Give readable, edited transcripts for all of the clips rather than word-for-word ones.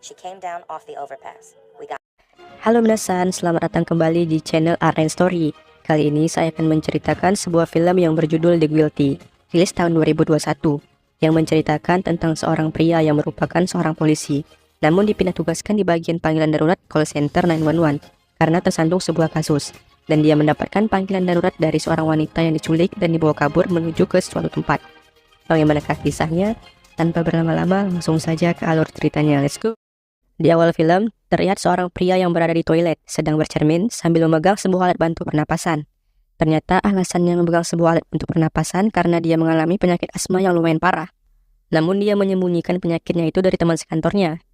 She came down off the overpass. We got. Halo minasan, selamat datang kembali di channel Arden Story. Kali ini saya akan menceritakan sebuah film yang berjudul The Guilty, rilis tahun 2021, yang menceritakan tentang seorang pria yang merupakan seorang polisi, namun dipindah tugaskan di bagian panggilan darurat call center 911 karena tersandung sebuah kasus, dan dia mendapatkan panggilan darurat dari seorang wanita yang diculik dan dibawa kabur menuju ke suatu tempat. Bagaimanakah kisahnya? Tanpa berlama-lama, langsung saja ke alur ceritanya. Let's go! Di awal film, terlihat seorang pria yang berada di toilet, sedang bercermin sambil memegang sebuah alat bantu pernapasan. Ternyata alasannya memegang sebuah alat bantu pernapasan karena dia mengalami penyakit asma yang lumayan parah. Namun dia menyembunyikan penyakitnya itu dari teman sekantornya.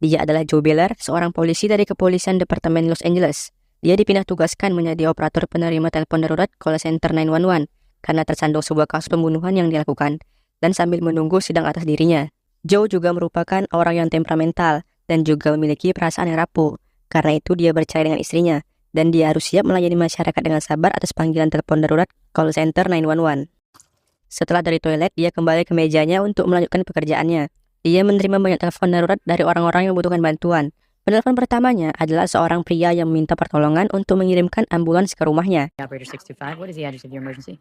Dia adalah Joe Beller, seorang polisi dari kepolisian Departemen Los Angeles. Dia dipindah tugaskan menjadi operator penerima telepon darurat call center 911 karena tersandung sebuah kasus pembunuhan yang dilakukan, dan sambil menunggu sidang atas dirinya. Joe juga merupakan orang yang temperamental dan juga memiliki perasaan yang rapuh. Karena itu dia bercerai dengan istrinya, dan dia harus siap melayani masyarakat dengan sabar atas panggilan telepon darurat call center 911. Setelah dari toilet, dia kembali ke mejanya untuk melanjutkan pekerjaannya. Dia menerima banyak telepon darurat dari orang-orang yang membutuhkan bantuan. Penelpon pertamanya adalah seorang pria yang meminta pertolongan untuk mengirimkan ambulans ke rumahnya. Operator 625, what is the address of your emergency?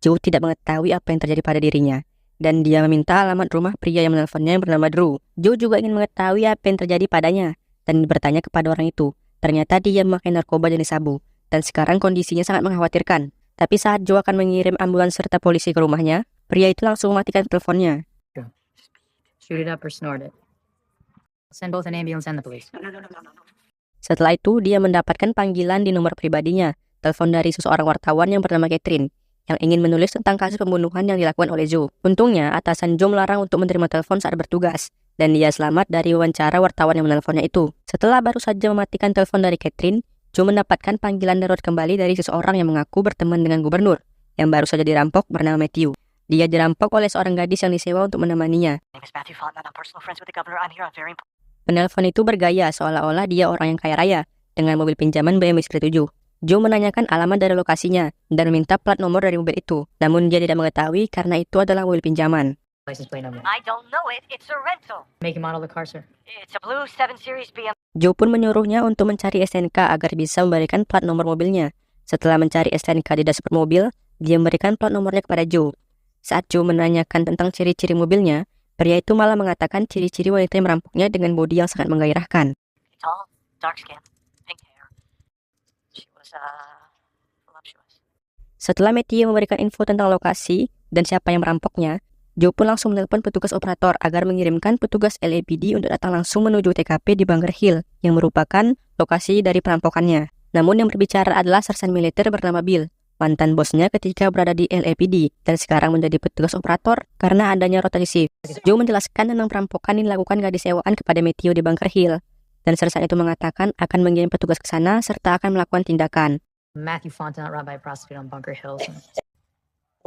Joe tidak mengetahui apa yang terjadi pada dirinya, dan dia meminta alamat rumah pria yang menelponnya yang bernama Drew. Joe juga ingin mengetahui apa yang terjadi padanya, dan bertanya kepada orang itu. Ternyata dia memakai narkoba jenis sabu, dan sekarang kondisinya sangat mengkhawatirkan. Tapi saat Joe akan mengirim ambulans serta polisi ke rumahnya, pria itu langsung mematikan teleponnya. Shoot it up or snort it. Send both an ambulance and the police. Setelah itu, dia mendapatkan panggilan di nomor pribadinya, telepon dari seseorang wartawan yang bernama Catherine, yang ingin menulis tentang kasus pembunuhan yang dilakukan oleh Joe. Untungnya, atasan Joe melarang untuk menerima telepon saat bertugas, dan dia selamat dari wawancara wartawan yang menelponnya itu. Setelah baru saja mematikan telepon dari Catherine, Joe mendapatkan panggilan darurat kembali dari seseorang yang mengaku berteman dengan gubernur, yang baru saja dirampok bernama Matthew. Dia dirampok oleh seorang gadis yang disewa untuk menemaninya. Penelpon itu bergaya seolah-olah dia orang yang kaya raya, dengan mobil pinjaman BMW Series 7. Joe menanyakan alamat dari lokasinya dan meminta plat nomor dari mobil itu. Namun dia tidak mengetahui karena itu adalah mobil pinjaman. License plate number. I don't know it. It's a rental. Make and model of the car, sir. It's a blue 7 Series BMW. Joe pun menyuruhnya untuk mencari STNK agar bisa memberikan plat nomor mobilnya. Setelah mencari STNK di dashboard mobil, dia memberikan plat nomornya kepada Joe. Saat Joe menanyakan tentang ciri-ciri mobilnya, pria itu malah mengatakan ciri-ciri wanita yang merampoknya dengan bodi yang sangat menggairahkan. Tall, dark skin, pink hair. She was voluptuous. Setelah Matthew memberikan info tentang lokasi dan siapa yang merampoknya, Joe pun langsung menelpon petugas operator agar mengirimkan petugas LAPD untuk datang langsung menuju TKP di Bunker Hill yang merupakan lokasi dari perampokannya. Namun yang berbicara adalah sersan militer bernama Bill, mantan bosnya ketika berada di LAPD dan sekarang menjadi petugas operator karena adanya rotasi shift. Joe menjelaskan tentang perampokan yang dilakukan gadis sewaan kepada Matthew di Bunker Hill, dan sersan itu mengatakan akan mengirim petugas ke sana serta akan melakukan tindakan. Matthew Fontenot robbed by a prostitute on Bunker Hill.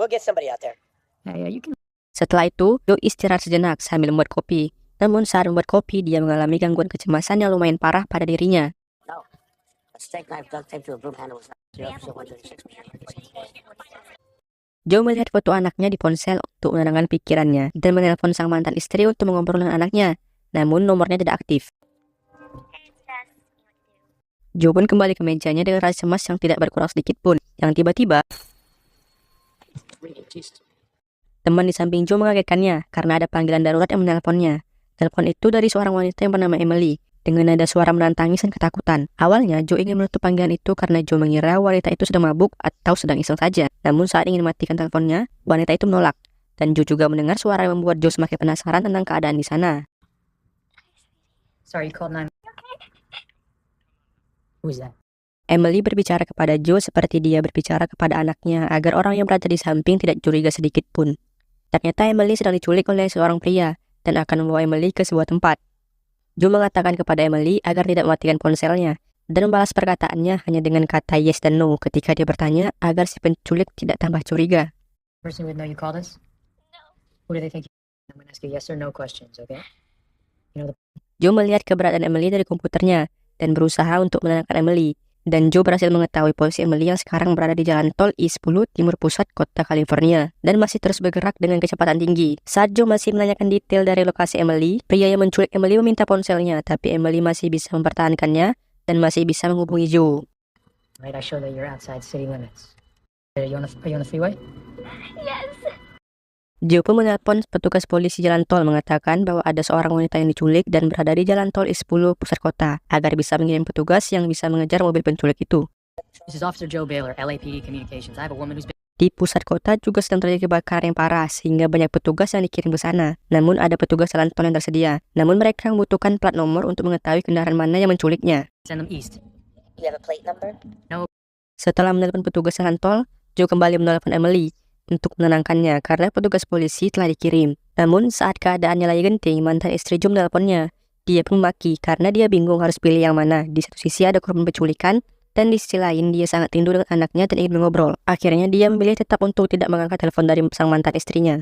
We'll get somebody out there. Yeah, you can. Setelah itu, Joe istirahat sejenak sambil membuat kopi. Namun saat membuat kopi, dia mengalami gangguan kecemasan yang lumayan parah pada dirinya. No. A steak knife duct taped to a broom handle was not 0.106. Joe melihat foto anaknya di ponsel untuk menenangkan pikirannya dan menelpon sang mantan istri untuk mengobrol dengan anaknya. Namun nomornya tidak aktif. Joe pun kembali ke mejanya dengan rasa cemas yang tidak berkurang sedikit pun. Yang tiba-tiba, teman di samping Joe mengagetkannya karena ada panggilan darurat yang menelponnya. Telepon itu dari seorang wanita yang bernama Emily, dengan nada suara menantangis dan ketakutan. Awalnya, Joe ingin menutup panggilan itu karena Joe mengira wanita itu sedang mabuk atau sedang iseng saja. Namun saat ingin mematikan teleponnya, wanita itu menolak. Dan Joe juga mendengar suara yang membuat Joe semakin penasaran tentang keadaan di sana. Sorry, you called 9. Who's that? Emily berbicara kepada Joe seperti dia berbicara kepada anaknya agar orang yang berada di samping tidak curiga sedikit pun. Ternyata Emily sedang diculik oleh seorang pria dan akan membawa Emily ke sebuah tempat. Joe mengatakan kepada Emily agar tidak mematikan ponselnya dan membalas perkataannya hanya dengan kata yes dan no ketika dia bertanya agar si penculik tidak tambah curiga. Person would know you called us? No. Who do they think you? I'm going to ask you yes or no questions, okay? You know the. Joe melihat keberadaan Emily dari komputernya dan berusaha untuk menenangkan Emily. Dan Joe berhasil mengetahui posisi Emily yang sekarang berada di jalan tol I-10 timur pusat kota California dan masih terus bergerak dengan kecepatan tinggi. Saat Joe masih menanyakan detail dari lokasi Emily, pria yang menculik Emily meminta ponselnya, tapi Emily masih bisa mempertahankannya dan masih bisa menghubungi Joe. Right, I show that you're outside city limits. Are you on the freeway? Joe pun menelpon petugas polisi jalan tol mengatakan bahwa ada seorang wanita yang diculik dan berada di jalan tol I-10 pusat kota agar bisa mengirim petugas yang bisa mengejar mobil penculik itu. This is Officer Joe Baylor, LAPD Communications. I have a woman who's been... Di pusat kota juga sedang terjadi kebakaran yang parah sehingga banyak petugas yang dikirim ke sana. Namun ada petugas jalan tol yang tersedia. Namun mereka membutuhkan plat nomor untuk mengetahui kendaraan mana yang menculiknya. Send them east. You have a plate number? Setelah menelpon petugas jalan tol, Joe kembali menelpon Emily untuk menenangkannya karena petugas polisi telah dikirim. Namun saat keadaannya lagi genting, mantan istri Joe menelponnya. Dia pun memaki karena dia bingung harus pilih yang mana. Di satu sisi ada korban penculikan, dan di sisi lain dia sangat rindu dengan anaknya dan ingin mengobrol. Akhirnya dia memilih tetap untuk tidak mengangkat telepon dari sang mantan istrinya.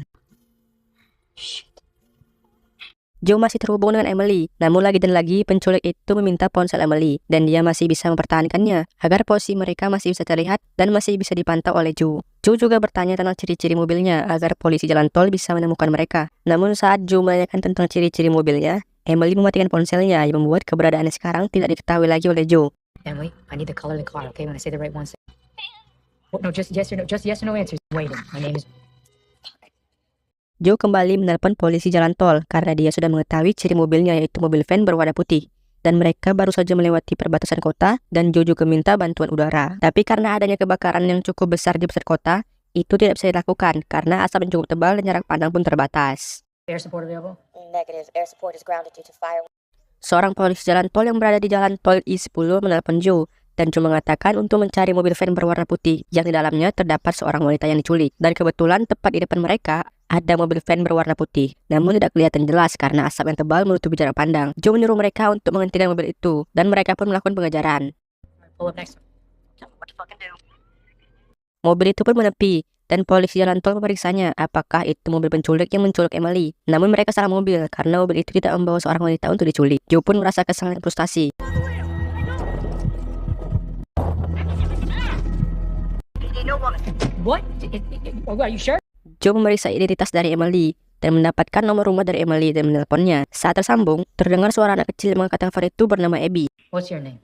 Joe masih terhubung dengan Emily, namun lagi dan lagi penculik itu meminta ponsel Emily, dan dia masih bisa mempertahankannya agar posisi mereka masih bisa terlihat dan masih bisa dipantau oleh Joe. Joe juga bertanya tentang ciri-ciri mobilnya agar polisi jalan tol bisa menemukan mereka. Namun saat Joe menanyakan tentang ciri-ciri mobilnya, Emily mematikan ponselnya yang membuat keberadaannya sekarang tidak diketahui lagi oleh Joe. Emily, I need the color of the car, okay? When I say the right one, say... Oh, no, just yes or no answers. Waiting. My name is... Joe kembali menelpon polisi jalan tol karena dia sudah mengetahui ciri mobilnya, yaitu mobil van berwarna putih. Dan mereka baru saja melewati perbatasan kota dan Joe juga minta bantuan udara. Tapi karena adanya kebakaran yang cukup besar di pusat kota, itu tidak bisa dilakukan karena asap yang cukup tebal dan jarak pandang pun terbatas. Air support available? Negative. Air support is grounded due to fire. Seorang polisi jalan tol yang berada di jalan tol I-10 menelpon Joe dan Joe mengatakan untuk mencari mobil van berwarna putih yang di dalamnya terdapat seorang wanita yang diculik. Dan kebetulan tepat di depan mereka ada mobil van berwarna putih, namun tidak kelihatan jelas karena asap yang tebal menutupi jarak pandang. Joe menyuruh mereka untuk menghentikan mobil itu, dan mereka pun melakukan pengejaran. Pull up next. Tell me what to fucking do. Mobil itu pun menepi, dan polisi jalan tol memeriksanya apakah itu mobil penculik yang menculik Emily. Namun mereka salah mobil, karena mobil itu tidak membawa seorang wanita untuk diculik. Joe pun merasa kesal dan frustasi. What? Are you sure? Joe memeriksa identitas dari Emily dan mendapatkan nomor rumah dari Emily dan menelponnya. Saat tersambung, terdengar suara anak kecil yang mengangkat telepon itu bernama Abby. What's your name?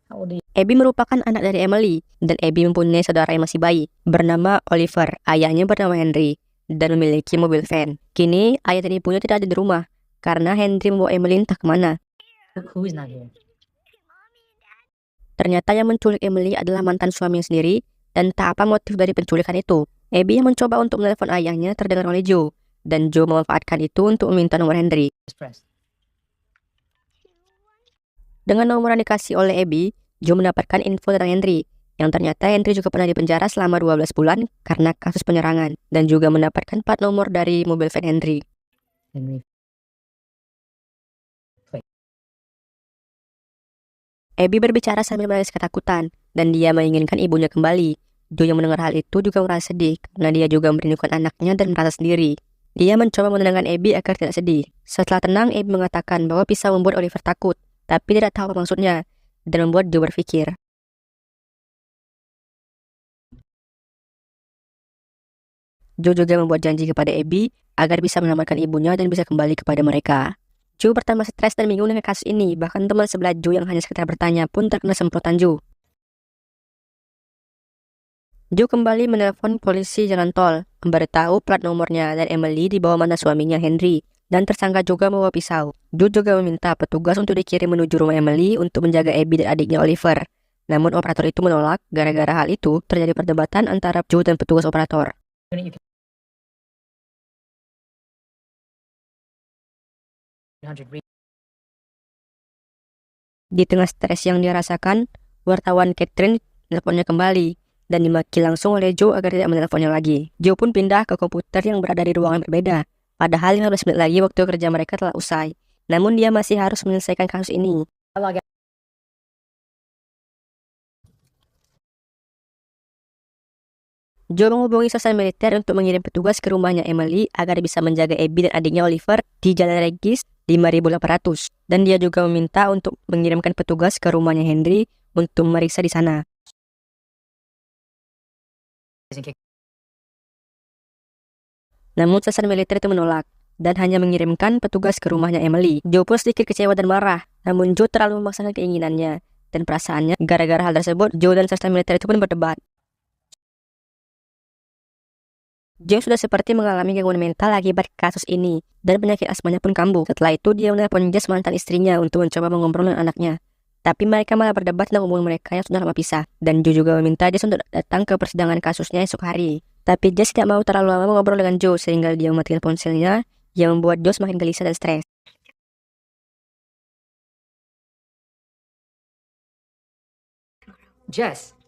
How old are you? Abby merupakan anak dari Emily, dan Abby mempunyai saudara yang masih bayi, bernama Oliver. Ayahnya bernama Henry, dan memiliki mobil van. Kini, ayah dan ibunya tidak ada di rumah, karena Henry membawa Emily entah kemana. Who is not here? Ternyata yang menculik Emily adalah mantan suaminya sendiri, dan tak apa motif dari penculikan itu. Abby yang mencoba untuk menelpon ayahnya terdengar oleh Joe, dan Joe memanfaatkan itu untuk meminta nomor Henry. Just press. Dengan nomor yang dikasih oleh Abby, Joe mendapatkan info tentang Henry, yang ternyata Henry juga pernah dipenjara selama 12 bulan karena kasus penyerangan, dan juga mendapatkan plat nomor dari mobil van Henry. Henry. Abby berbicara sambil menangis ketakutan, dan dia menginginkan ibunya kembali. Joe yang mendengar hal itu juga merasa sedih, karena dia juga merindukan anaknya dan merasa sendiri. Dia mencoba menenangkan Abby agar tidak sedih. Setelah tenang, Abby mengatakan bahwa bisa membuat Oliver takut, tapi tidak tahu apa maksudnya, dan membuat Joe berpikir. Joe juga membuat janji kepada Abby agar bisa menyelamatkan ibunya dan bisa kembali kepada mereka. Joe bertambah stres dan bingung dengan kasus ini, bahkan teman sebelah Joe yang hanya sekedar bertanya pun terkena semprotan Joe. Joe kembali menelpon polisi jalan tol, memberitahu plat nomornya dan Emily dibawa mana suaminya Henry, dan tersangka juga membawa pisau. Joe juga meminta petugas untuk dikirim menuju rumah Emily untuk menjaga Abby dan adiknya Oliver. Namun operator itu menolak, gara-gara hal itu terjadi perdebatan antara Joe dan petugas operator. Di tengah stres yang dia rasakan, wartawan Catherine teleponnya kembali dan dimaki langsung oleh Joe agar tidak menelponnya lagi. Joe pun pindah ke komputer yang berada di ruangan berbeda. Padahal 15 menit lagi waktu kerja mereka telah usai. Namun dia masih harus menyelesaikan kasus ini. Joe menghubungi stasiun militer untuk mengirim petugas ke rumahnya Emily agar bisa menjaga Abby dan adiknya Oliver di Jalan Regis 5.800. Dan dia juga meminta untuk mengirimkan petugas ke rumahnya Henry untuk memeriksa di sana. Namun sesar militer itu menolak dan hanya mengirimkan petugas ke rumahnya Emily. Joe pun sedikit kecewa dan marah, namun Joe terlalu memaksakan keinginannya dan perasaannya. Gara-gara hal tersebut, Joe dan sesar militer itu pun berdebat. Joe sudah seperti mengalami gangguan mental akibat kasus ini, dan penyakit asmanya pun kambuh. Setelah itu, dia menelpon Jess, mantan istrinya, untuk mencoba mengobrol dengan anaknya. Tapi mereka malah berdebat tentang hubungan mereka yang sudah lama pisah. Dan Joe juga meminta Jess untuk datang ke persidangan kasusnya esok hari. Tapi Jess tidak mau terlalu lama mengobrol dengan Joe, sehingga dia mematikan ponselnya, yang membuat Joe semakin gelisah dan stres. Jess.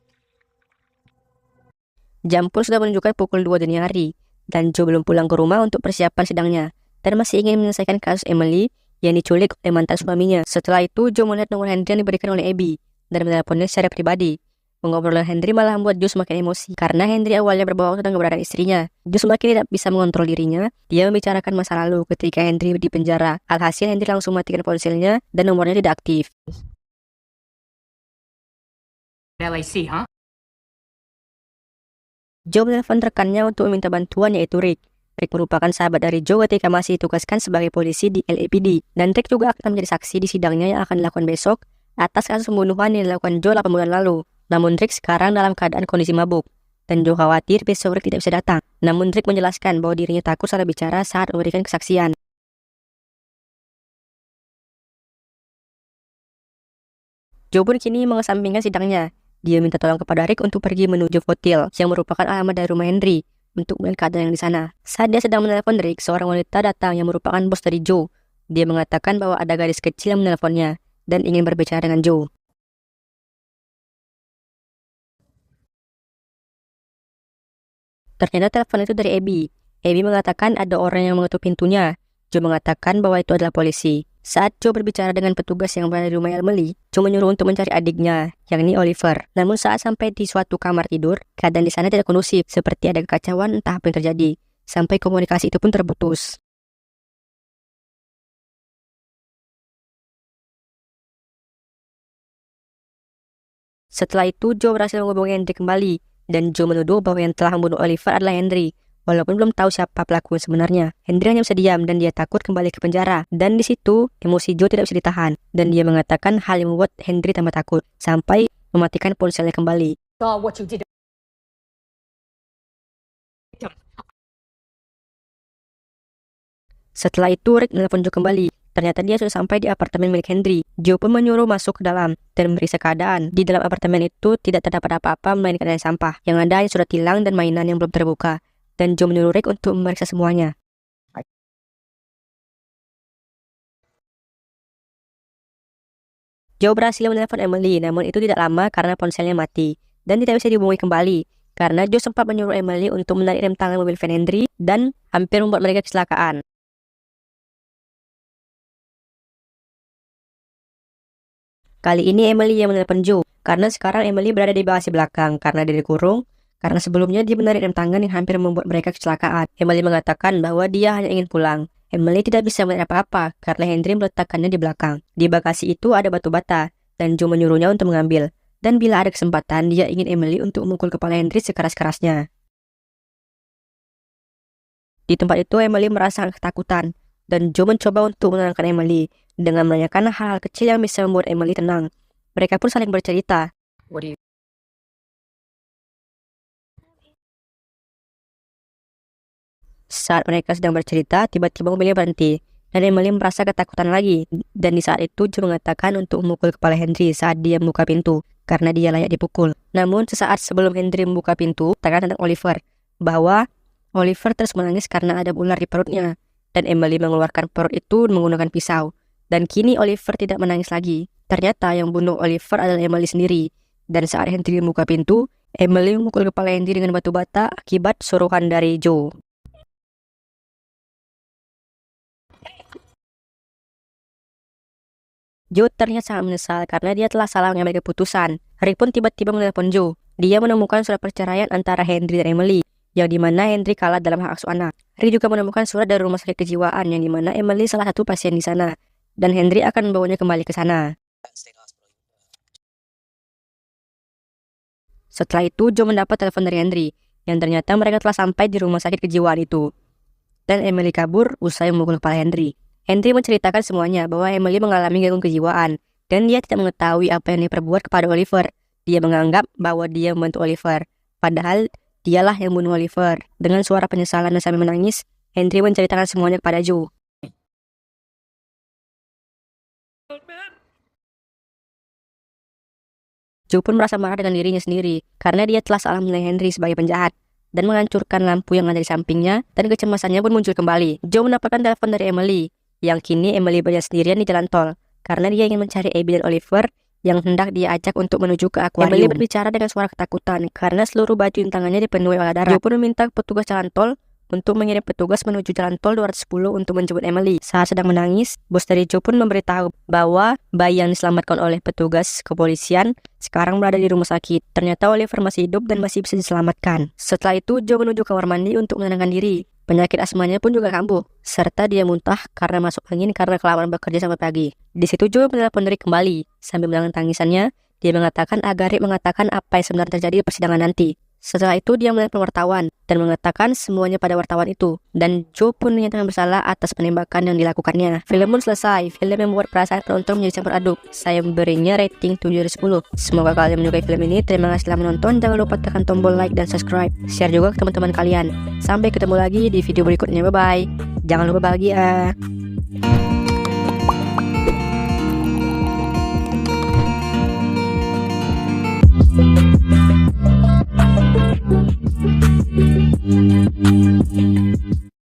Jam pun sudah menunjukkan pukul 2 dini hari, dan Joe belum pulang ke rumah untuk persiapan sidangnya, dan masih ingin menyelesaikan kasus Emily yang diculik oleh mantan suaminya. Setelah itu, Joe melihat nomor Henry yang diberikan oleh Abby, dan menelponnya secara pribadi. Mengobrol dengan Henry malah membuat Joe semakin emosi, karena Henry awalnya berbohong tentang keberadaan istrinya. Joe semakin tidak bisa mengontrol dirinya. Dia membicarakan masa lalu ketika Henry di penjara. Alhasil, Henry langsung matikan ponselnya, dan nomornya tidak aktif. LAC, huh? Joe menelpon rekannya untuk meminta bantuan, yaitu Rick. Rick merupakan sahabat dari Joe ketika masih ditugaskan sebagai polisi di LAPD. Dan Rick juga akan menjadi saksi di sidangnya yang akan dilakukan besok atas kasus pembunuhan yang dilakukan Joe 8 bulan lalu. Namun Rick sekarang dalam keadaan kondisi mabuk. Dan Joe khawatir besok Rick tidak bisa datang. Namun Rick menjelaskan bahwa dirinya takut salah bicara saat memberikan kesaksian. Joe pun kini mengesampingkan sidangnya. Dia minta tolong kepada Rick untuk pergi menuju hotel yang merupakan alamat dari rumah Henry untuk melihat keadaan yang di sana. Saat dia sedang menelpon Rick, seorang wanita datang yang merupakan bos dari Joe. Dia mengatakan bahwa ada gadis kecil yang menelponnya dan ingin berbicara dengan Joe. Ternyata telepon itu dari Abby. Abby mengatakan ada orang yang mengetuk pintunya. Joe mengatakan bahwa itu adalah polisi. Saat Joe berbicara dengan petugas yang berada di rumah Emily, Joe menyuruh untuk mencari adiknya, yakni Oliver. Namun saat sampai di suatu kamar tidur, keadaan di sana tidak kondusif, seperti ada kekacauan entah apa yang terjadi. Sampai komunikasi itu pun terputus. Setelah itu, Joe berhasil menghubungi Henry kembali, dan Joe menuduh bahwa yang telah membunuh Oliver adalah Henry. Walaupun belum tahu siapa pelaku yang sebenarnya, Henry hanya bisa diam dan dia takut kembali ke penjara. Dan di situ, emosi Joe tidak bisa ditahan, dan dia mengatakan hal yang membuat Henry tambah takut, sampai mematikan ponselnya kembali. Saw what you did. Setelah itu, Rick menelpon Joe kembali. Ternyata dia sudah sampai di apartemen milik Henry. Joe pun menyuruh masuk ke dalam dan memeriksa keadaan. Di dalam apartemen itu tidak terdapat apa-apa melainkan ada sampah. Yang ada hanya surat tilang dan mainan yang belum terbuka. Dan Joe menyuruh Rick untuk memeriksa semuanya. Joe berhasil menelpon Emily, namun itu tidak lama karena ponselnya mati. Dan tidak bisa dihubungi kembali. Karena Joe sempat menyuruh Emily untuk menarik rem tangan mobil van Henry dan hampir membuat mereka kecelakaan. Kali ini Emily yang menelpon Joe, karena sekarang Emily berada di bagasi belakang karena dia dikurung, karena sebelumnya dia menarik rem tangan yang hampir membuat mereka kecelakaan. Emily mengatakan bahwa dia hanya ingin pulang. Emily tidak bisa melihat apa-apa karena Henry meletakkannya di belakang. Di bagasi itu ada batu bata, dan Joe menyuruhnya untuk mengambil. Dan bila ada kesempatan, dia ingin Emily untuk memukul kepala Henry sekeras-kerasnya. Di tempat itu Emily merasa ketakutan, dan Joe mencoba untuk menenangkan Emily dengan menanyakan hal-hal kecil yang bisa membuat Emily tenang. Mereka pun saling bercerita. What do you? Saat mereka sedang bercerita, tiba-tiba mobilnya berhenti, dan Emily merasa ketakutan lagi. Dan di saat itu Joe mengatakan untuk memukul kepala Henry saat dia membuka pintu, karena dia layak dipukul. Namun sesaat sebelum Henry membuka pintu, katakan tentang Oliver, bahwa Oliver terus menangis karena ada ular di perutnya, dan Emily mengeluarkan perut itu menggunakan pisau. Dan kini Oliver tidak menangis lagi. Ternyata yang bunuh Oliver adalah Emily sendiri. Dan saat Henry membuka pintu, Emily memukul kepala Henry dengan batu bata akibat suruhan dari Joe. Joe ternyata sangat menyesal karena dia telah salah mengambil keputusan. Rick pun tiba-tiba menelpon Joe. Dia menemukan surat perceraian antara Henry dan Emily. yang dimana Henry kalah dalam hak asuh anak. Henry juga menemukan surat dari rumah sakit kejiwaan yang dimana Emily salah satu pasien di sana, dan Henry akan membawanya kembali ke sana. Setelah itu, Joe mendapat telepon dari Henry, yang ternyata mereka telah sampai di rumah sakit kejiwaan itu. Dan Emily kabur usai memukul kepala Henry. Henry menceritakan semuanya bahwa Emily mengalami gangguan kejiwaan, dan dia tidak mengetahui apa yang diperbuat kepada Oliver. Dia menganggap bahwa dia membantu Oliver, padahal dialah yang bunuh Oliver. Dengan suara penyesalan dan sambil menangis, Henry menceritakan semuanya kepada Joe. Joe pun merasa marah dengan dirinya sendiri, karena dia telah salah menilai Henry sebagai penjahat, dan menghancurkan lampu yang ada di sampingnya, dan kecemasannya pun muncul kembali. Joe mendapatkan telepon dari Emily, yang kini Emily berada sendirian di jalan tol, karena dia ingin mencari Abby dan Oliver, yang hendak dia ajak untuk menuju ke akuarium. Emily berbicara dengan suara ketakutan karena seluruh baju di tangannya dipenuhi oleh darah. Joe pun meminta petugas jalan tol untuk mengirim petugas menuju jalan tol 210 untuk menjemput Emily. Saat sedang menangis, bos dari Joe pun memberitahu bahwa bayi yang diselamatkan oleh petugas kepolisian sekarang berada di rumah sakit. Ternyata Oliver masih hidup dan masih bisa diselamatkan. Setelah itu, Joe menuju kamar mandi untuk menenangkan diri. Penyakit asmanya pun juga kambuh, serta dia muntah karena masuk angin karena kelamaan bekerja sampai pagi. Di situ Joe menelpon Rick kembali. Sambil menahan tangisannya, dia mengatakan agar Rick mengatakan apa yang sebenarnya terjadi di persidangan nanti. Setelah itu dia menelpon wartawan dan mengatakan semuanya pada wartawan itu. Dan Joe pun dinyatakan bersalah atas penembakan yang dilakukannya. Film pun selesai. Film yang membuat perasaan penonton menjadi campur aduk. Saya memberinya rating 7 dari 10. Semoga kalian menyukai film ini. Terima kasih telah menonton. Jangan lupa tekan tombol like dan subscribe. Share juga ke teman-teman kalian. Sampai ketemu lagi di video berikutnya. Bye-bye. Jangan lupa bahagia.